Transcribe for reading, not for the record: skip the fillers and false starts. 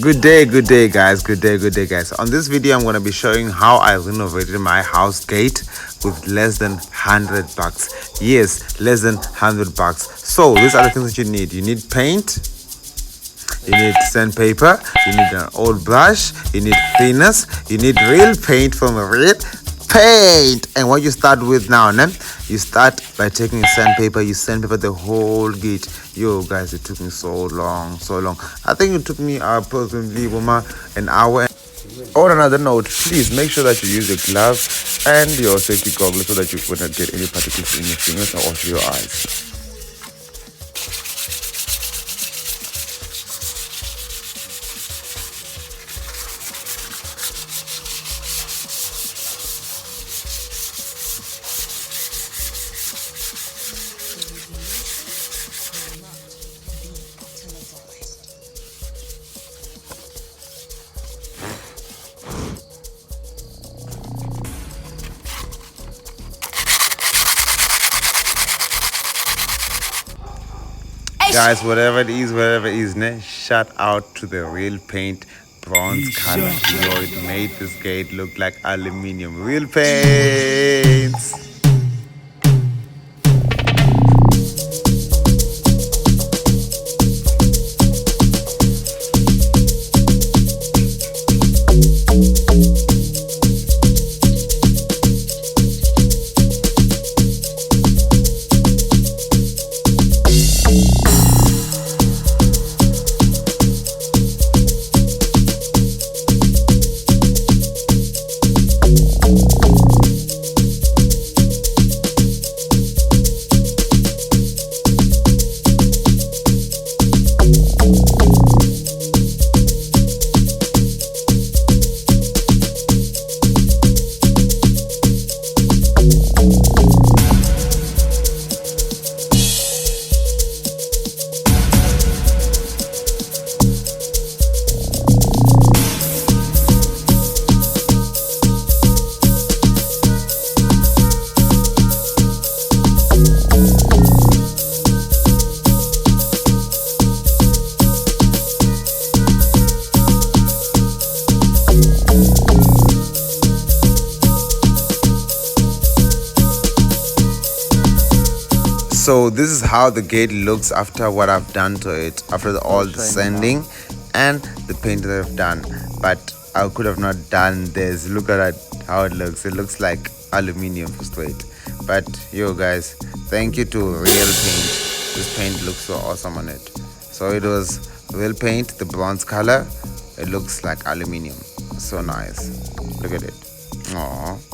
Good day guys. On this video I'm going to be showing how I renovated my house gate with less than 100 bucks. Yes, less than 100 bucks. So these are the things that you need. You need paint, you need sandpaper, you need an old brush, you need thinners, you need real paint from real paint. And what you start with now, you start by taking sandpaper. You sandpaper the whole gate. Yo guys, it took me so long. I think it took me approximately an hour. On another note, please make sure that you use your gloves and your safety goggles so that you will not get any particles in your fingers or your eyes. Guys, whatever it is, shout out to the real paint bronze color. Yo, it made this gate look like aluminium. Real paints. So this is how the gate looks after what I've done to it, after all the sanding and the paint that I've done. But I could have not done this. Look at how it looks. It looks like aluminium for straight. But yo guys, thank you to real paint. This paint looks so awesome on it. So it was real paint, the bronze color. It looks like aluminium. So nice. Look at it. Aww.